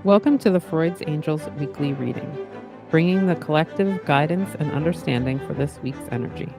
Welcome to the Freud's Angels weekly reading, bringing the collective guidance and understanding for this week's energy.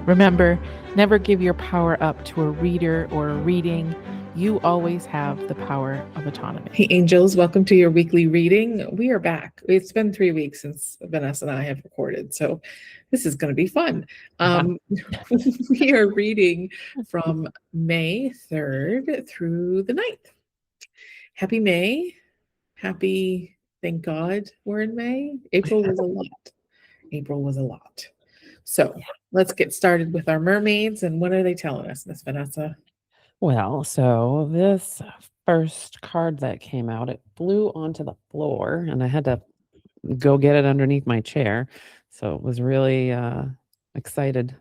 Remember, never give your power up to a reader or a reading. You always have the power of autonomy. Hey, angels, welcome to your weekly reading. We are back. It's been 3 weeks since Vanessa and I have recorded, so this is going to be fun. We are reading from May 3rd through the 9th. Happy May. Happy, thank God we're in May. April was a lot. April was a lot. So let's get started with our mermaids. And what are they telling us, Miss Vanessa? Well, so this first card that came out, it flew onto the floor and I had to go get it underneath my chair. So it was really excited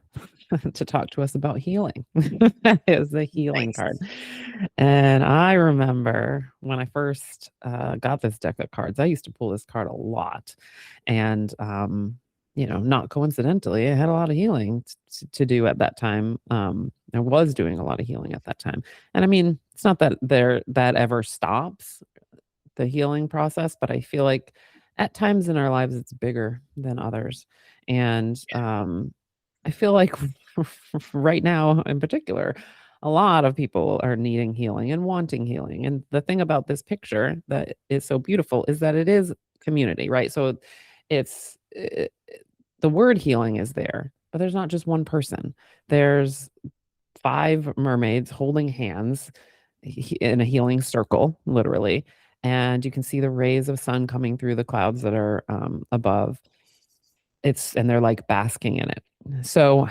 to talk to us about healing. It was the healing card. And I remember when I first got this deck of cards, I used to pull this card a lot. And not coincidentally, I had a lot of healing to do at that time. I was doing a lot of healing at that time. And I mean, it's not that that ever stops the healing process, but I feel like at times in our lives it's bigger than others. And I feel like right now in particular, a lot of people are needing healing and wanting healing. And the thing about this picture that is so beautiful is that it is community, right? So the word healing is there, but there's not just one person. There's 5 mermaids holding hands in a healing circle, literally. And you can see the rays of sun coming through the clouds that are above. And they're like basking in it. So,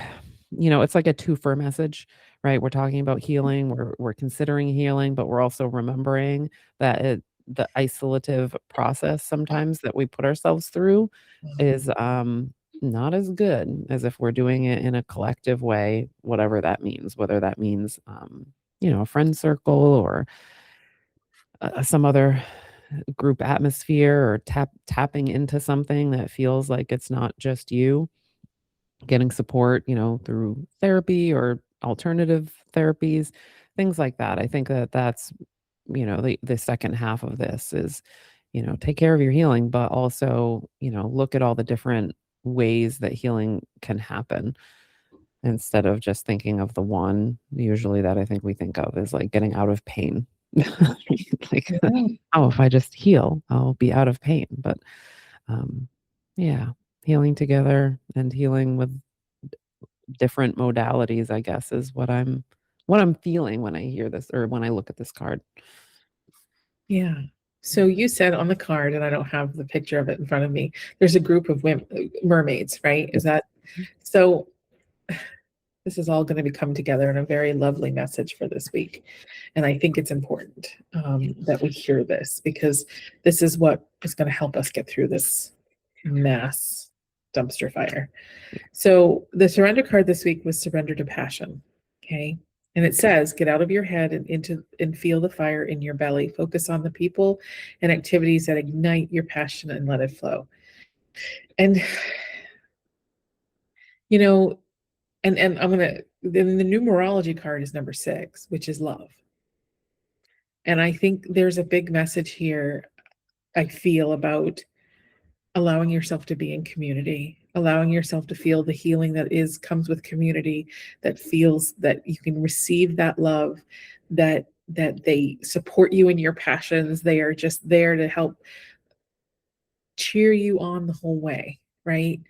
it's like a twofer message, right? We're talking about healing, we're considering healing, but we're also remembering that the isolative process sometimes that we put ourselves through is not as good as if we're doing it in a collective way, whatever that means, whether that means, a friend circle or some other group atmosphere, or tapping into something that feels like it's not just you, getting support, through therapy or alternative therapies, things like that. I think that's, the second half of this is, take care of your healing, but also, look at all the different ways that healing can happen instead of just thinking of the one usually that I think we think of is like getting out of pain. Like, oh, if I just heal, I'll be out of pain. But healing together and healing with different modalities, I guess, is what I'm feeling when I hear this or when I look at this card. Yeah. So you said on the card, and I don't have the picture of it in front of me, there's a group of mermaids, right? Is that so? This is all going to be come together in a very lovely message for this week. And I think it's important that we hear this, because this is what is going to help us get through this mass dumpster fire. So the surrender card this week was surrender to passion. Okay. And it says, get out of your head and feel the fire in your belly. Focus on the people and activities that ignite your passion and let it flow. And, and I'm going to, then the numerology card is number 6, which is love. And I think there's a big message here, I feel, about allowing yourself to be in community, allowing yourself to feel the healing that comes with community, that feels that you can receive that love, that they support you in your passions. They are just there to help cheer you on the whole way, right?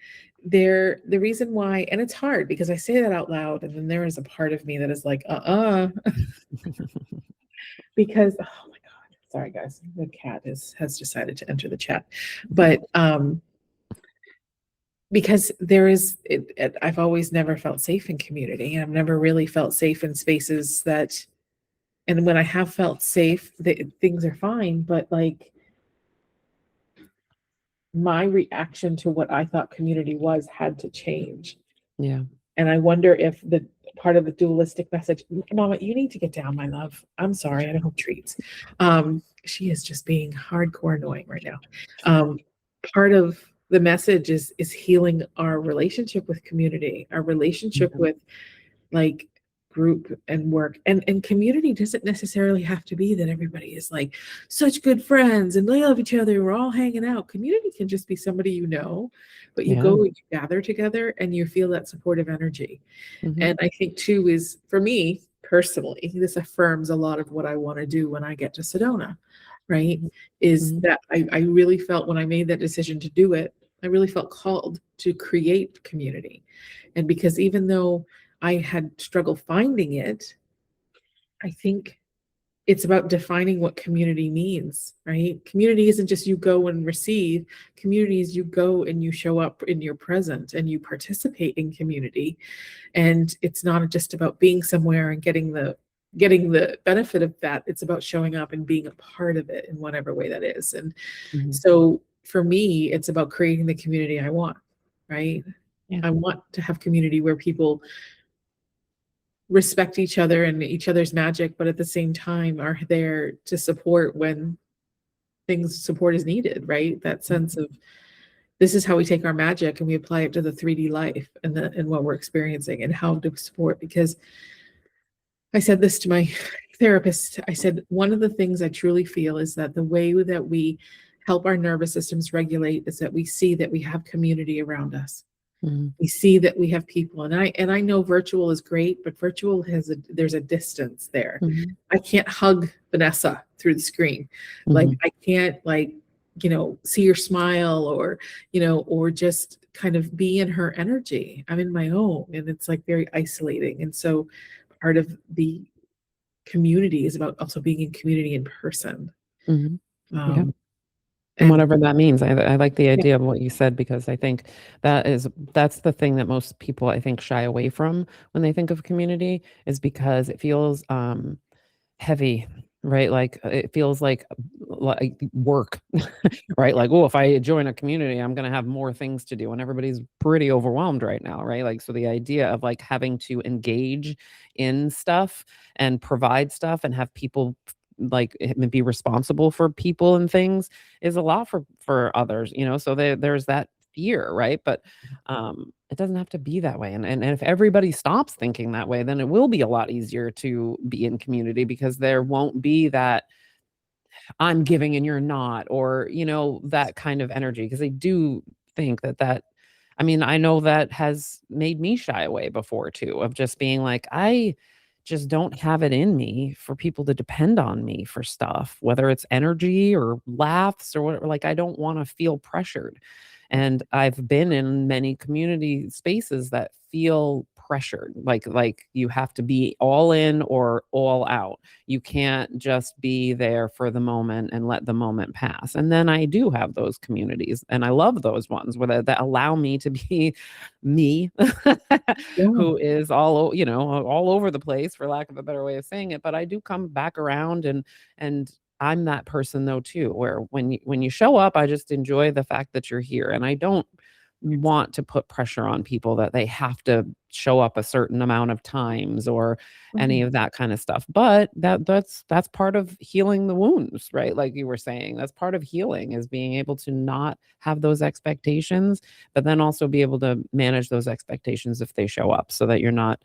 They're the reason why, and it's hard because I say that out loud, and then there is a part of me that is like, because, oh my God, sorry guys, the cat has decided to enter the chat, but because I've always never felt safe in community, and I've never really felt safe in spaces and when I have felt safe, things are fine, but like my reaction to what I thought community was had to change. Yeah. And I wonder if the part of the dualistic message, Mama, you need to get down, my love. I'm sorry, I don't have treats. She is just being hardcore annoying right now. Part of the message is healing our relationship with community, our relationship with like group and work, and community doesn't necessarily have to be that everybody is like such good friends and they love each other, we're all hanging out. Community can just be somebody you know, but you Yeah. go and you gather together and you feel that supportive energy. Mhm. And I think too is, for me personally, this affirms a lot of what I want to do when I get to Sedona, right? Is Mhm. that I really felt when I made that decision to do it, I really felt called to create community. And because even though I had struggled finding it, I think it's about defining what community means, right? Community isn't just you go and receive. Community is you go and you show up in your present and you participate in community. And it's not just about being somewhere and getting the benefit of that. It's about showing up and being a part of it in whatever way that is. And Mhm. so for me, it's about creating the community I want, right? Yeah. I want to have community where people respect each other and each other's magic, but at the same time are there to support when support is needed, right? That sense of this is how we take our magic and we apply it to the 3D life and what we're experiencing and how to support. Because I said this to my therapist. I said, one of the things I truly feel is that the way that we help our nervous systems regulate is that we see that we have community around us. Mhm. We see that we have people, and I know virtual is great, but virtual there's a distance there. Mhm. I can't hug Vanessa through the screen. Like Mhm. I can't see her smile or just kind of be in her energy. I'm in my own, and it's like very isolating. And so part of the community is about also being in community in person. Mhm. Yeah. Um, And and whatever that means. I like the yeah, idea of what you said, because I think that's the thing that most people, I think, shy away from when they think of community, is because it feels heavy, right? Like it feels like work, right? Like, oh, if I join a community, I'm going to have more things to do, and everybody's pretty overwhelmed right now, right? Like, so the idea of like having to engage in stuff and provide stuff and have people like be responsible for people and things is a lot for others, so there's that fear, right? But it doesn't have to be that way. And if everybody stops thinking that way, then it will be a lot easier to be in community, because there won't be that I'm giving and you're not, or, that kind of energy. Because I do think that, I mean, I know that has made me shy away before too, of just being like, I just don't have it in me for people to depend on me for stuff, whether it's energy or laughs or whatever. Like, I don't want to feel pressured. And I've been in many community spaces that feel pressured, like you have to be all in or all out. You can't just be there for the moment and let the moment pass. And then I do have those communities, and I love those ones that allow me to be me, yeah. who is all over the place, for lack of a better way of saying it. But I do come back around, and I'm that person though too, where when you show up, I just enjoy the fact that you're here, and I don't want to put pressure on people that they have to show up a certain amount of times or any Mhm. of that kind of stuff. But that's part of healing the wounds, right? Like you were saying, that's part of healing, is being able to not have those expectations, but then also be able to manage those expectations if they show up, so that you're not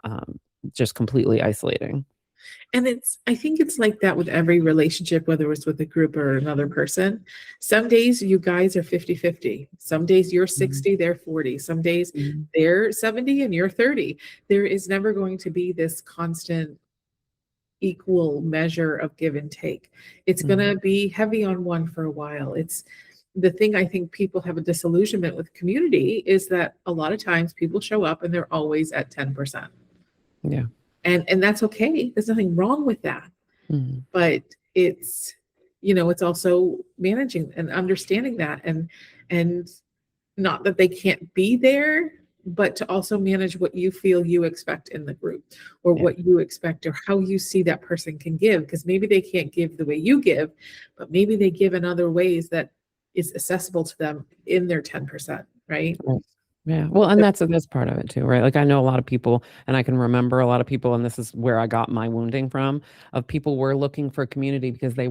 um, just completely isolating. And I think it's like that with every relationship, whether it's with a group or another person. Some days you guys are 50-50. Some days you're Mhm. 60, they're 40. Some days Mhm. they're 70 and you're 30. There is never going to be this constant equal measure of give and take. It's going Mhm. to be heavy on one for a while. It's the thing I think people have a disillusionment with community is that a lot of times people show up and they're always at 10%. Yeah. And that's okay. There's nothing wrong with that. Mhm. But it's also managing and understanding that and not that they can't be there, but to also manage what you feel you expect in the group or Yeah. what you expect or how you see that person can give, because maybe they can't give the way you give, but maybe they give in other ways that is accessible to them in their 10%, right? Right. Yeah. Well, and that's part of it too, right? Like I know a lot of people and I can remember a lot of people, and this is where I got my wounding from, of people were looking for community because they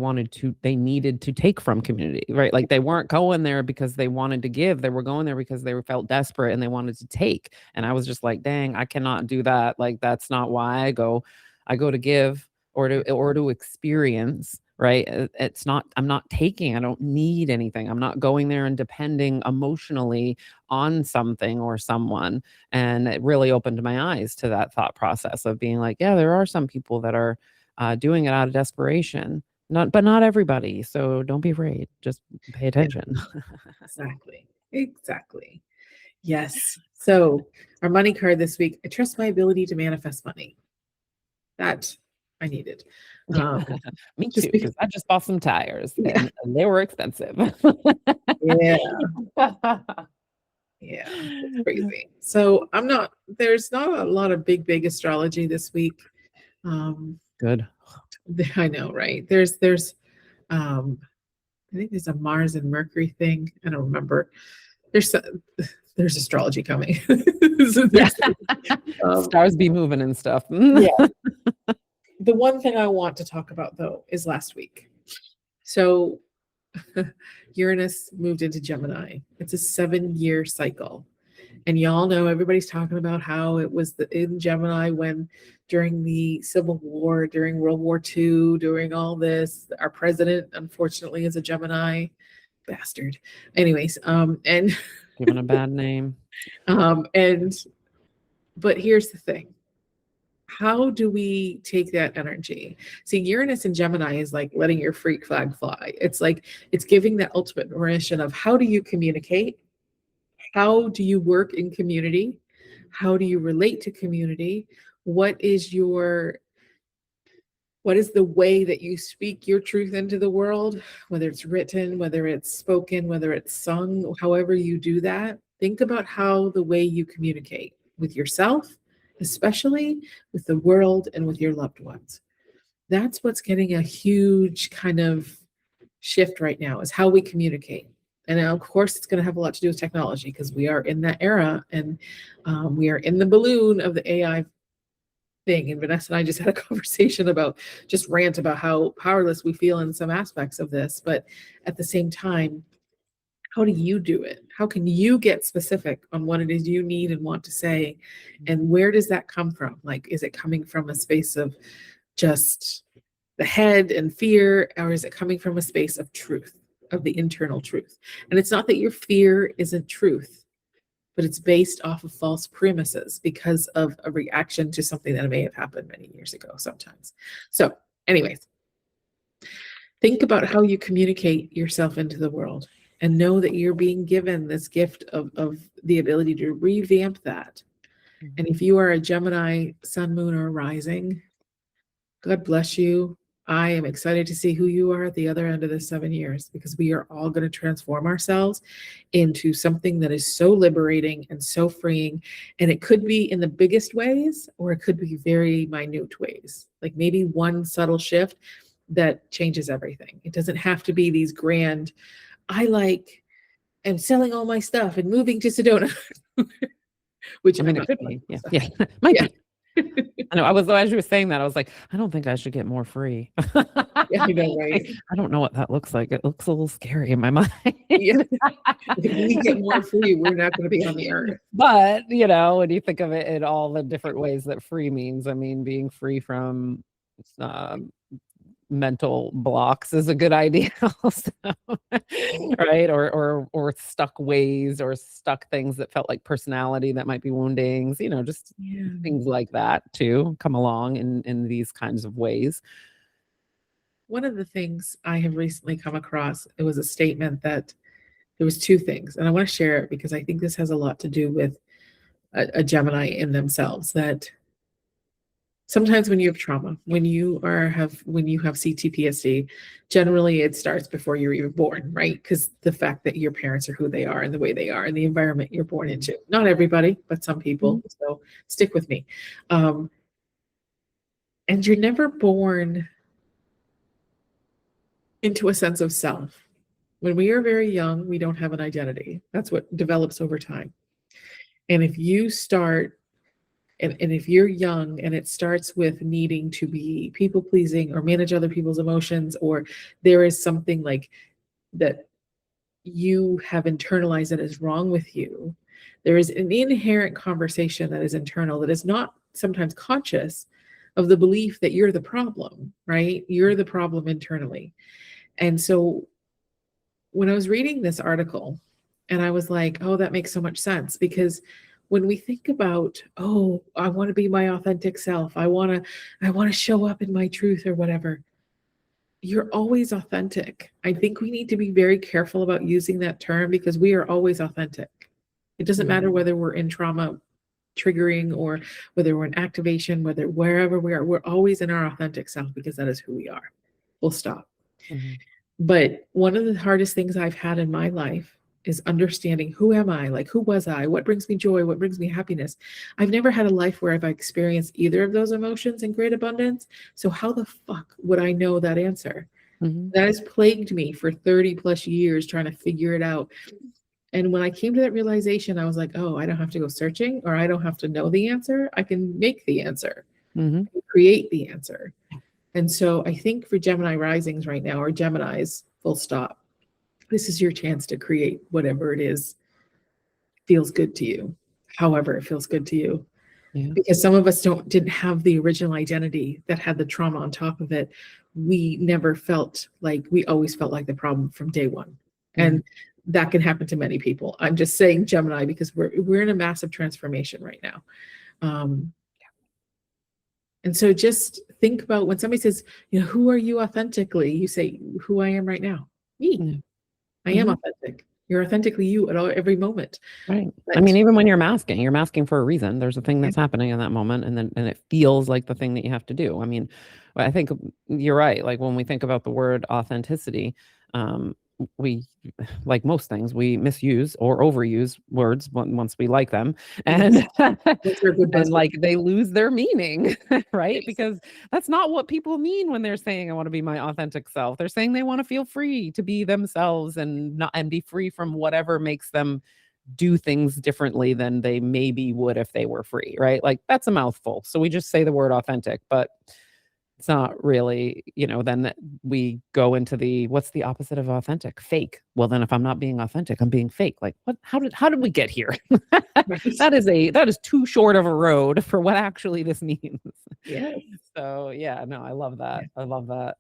needed to take from community, right? Like they weren't going there because they wanted to give. They were going there because they felt desperate and they wanted to take. And I was just like, dang, I cannot do that. Like that's not why I go. I go to give or to experience, right? It's not, I'm not taking, I don't need anything. I'm not going there and depending emotionally on something or someone. And it really opened my eyes to that thought process of being like, yeah, there are some people that are doing it out of desperation. But not everybody. So don't be afraid. Just pay attention. Exactly. Exactly. Yes. So our money card this week, I trust my ability to manifest money. That I needed. Me just too, because, because I just bought some tires yeah, and they were expensive. yeah, yeah, it's crazy. So there's not a lot of big astrology this week. Good. I know, right? Um, I think there's a Mars and Mercury thing. I don't remember. There's there's astrology coming. So Yeah. um, Stars be moving and stuff. yeah. The one thing I want to talk about though is last week. So Uranus moved into Gemini. It's a 7-year cycle. And y'all know everybody's talking about how it was in Gemini when during the Civil War, during World War II, during all this, our president unfortunately is a Gemini bastard. Anyways, and Given a bad name. and but here's the thing. How do we take that energy? See, Uranus and Gemini is like letting your freak flag fly. It's like it's giving that ultimate permission of how do you communicate? How do you work in community? How do you relate to community? What is the way that you speak your truth into the world, whether it's written, whether it's spoken, whether it's sung, however you do that? Think about how the way you communicate with yourself, especially with the world and with your loved ones. That's what's getting a huge kind of shift right now, is how we communicate. And now, of course, it's going to have a lot to do with technology because we are in that era, and we are in the balloon of the AI thing. And Vanessa and I just had a conversation about, just rant about how powerless we feel in some aspects of this. But at the same time, how do you do it? How can you get specific on what it is you need and want to say? And where does that come from? Like, is it coming from a space of just the head and fear, or is it coming from a space of truth, of the internal truth? And it's not that your fear isn't truth, but it's based off of false premises because of a reaction to something that may have happened many years ago sometimes. So, anyways, think about how you communicate yourself into the world and know that you're being given this gift of the ability to revamp that. And if you are a Gemini sun, moon, or rising, God bless you. I am excited to see who you are at the other end of the 7 years, because we are all going to transform ourselves into something that is so liberating and so freeing. And it could be in the biggest ways, or it could be very minute ways, like maybe one subtle shift that changes everything. It doesn't have to be these grand, am selling all my stuff and moving to Sedona, which I mean, I'm it not could be. Yeah. so, Yeah. Might yeah. be. I know. As you were saying that, I was like, I don't think I should get more free. Yeah, I know, right? I don't know what that looks like. It looks a little scary in my mind. Yeah. If we get more free, we're not going to be on the earth. But, when you think of it in all the different ways that free means, I mean, being free from mental blocks is a good idea also, right? Or stuck ways or stuck things that felt like personality that might be woundings, just things like that too come along in these kinds of ways. One of the things I have recently come across, it was a statement that there was two things, and I want to share it because I think this has a lot to do with a Gemini in themselves, that sometimes when you have trauma, when you have CTPSD, generally it starts before you're even born, right? Because the fact that your parents are who they are and the way they are and the environment you're born into. Not everybody, but some people. So stick with me. And you're never born into a sense of self. When we are very young, we don't have an identity. That's what develops over time. And if you start, and if you're young and it starts with needing to be people pleasing or manage other people's emotions, or there is something like that you have internalized that is wrong with you, there is an inherent conversation that is internal that is not sometimes conscious of the belief that you're the problem, right? You're the problem internally. And so when I was reading this article, and I was like, oh, that makes so much sense, because when we think about, oh, I want to be my authentic self, I want to show up in my truth or whatever, you're always authentic. I think we need to be very careful about using that term, because we are always authentic. It doesn't matter whether we're in trauma triggering or whether we're in activation, wherever we are, we're always in our authentic self, because that is who we are. Full stop. But one of the hardest things I've had in my life is understanding, who am I? Like, who was I? What brings me joy? What brings me happiness? I've never had a life where I've experienced either of those emotions in great abundance. So how the fuck would I know that answer? That has plagued me for 30 plus years, trying to figure it out. And when I came to that realization, I was like, oh, I don't have to go searching, or I don't have to know the answer. I can make the answer, create the answer. And so I think for Gemini risings right now, or Geminis, full stop, this is your chance to create whatever it is feels good to you, however it feels good to you. Because some of us didn't have the original identity that had the trauma on top of it. We never felt like, we always felt like the problem from day one. And that can happen to many people. I'm just saying Gemini because we're in a massive transformation right now. And so just think about when somebody says, who are you authentically? You say, who I am right now. Me. I am authentic. You're authentically you at every moment. Right. I mean, even when you're masking for a reason. There's a thing that's happening in that moment, and it feels like the thing that you have to do. I mean, I think you're right. Like when we think about the word authenticity, we, like most things, we misuse or overuse words once we like them, and and like they lose their meaning, right? Because that's not what people mean when they're saying I want to be my authentic self. They're saying they want to feel free to be themselves and be free from whatever makes them do things differently than they maybe would if they were free, right? Like that's a mouthful. So we just say the word authentic, but it's not really, then we go into what's the opposite of authentic? Fake. Well, then if I'm not being authentic, I'm being fake. Like what, how did we get here? That is too short of a road for what actually this means. Yes. So yeah, no, I love that. I love that.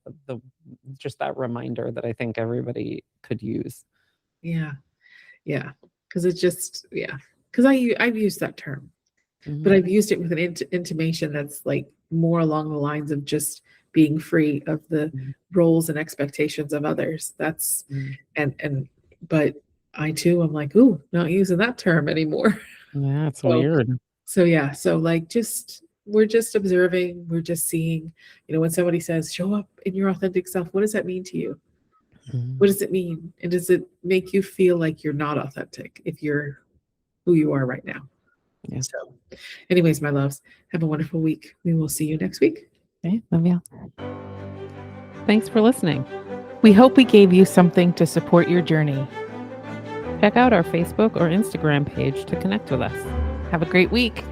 Just that reminder that I think everybody could use. Yeah. Yeah. Cause it's just, cause I've used that term, but I've used it with an intimation that's like more along the lines of just being free of the roles and expectations of others. That's, but I too, I'm like, ooh, not using that term anymore. Yeah, it's weird. So yeah. So like, we're just observing, we're just seeing, when somebody says, show up in your authentic self, what does that mean to you? What does it mean? And does it make you feel like you're not authentic if you're who you are right now? Yeah. So anyways, my loves, have a wonderful week. We will see you next week. Okay, love you. Thanks for listening. We hope we gave you something to support your journey. Check out our Facebook or Instagram page to connect with us. Have a great week.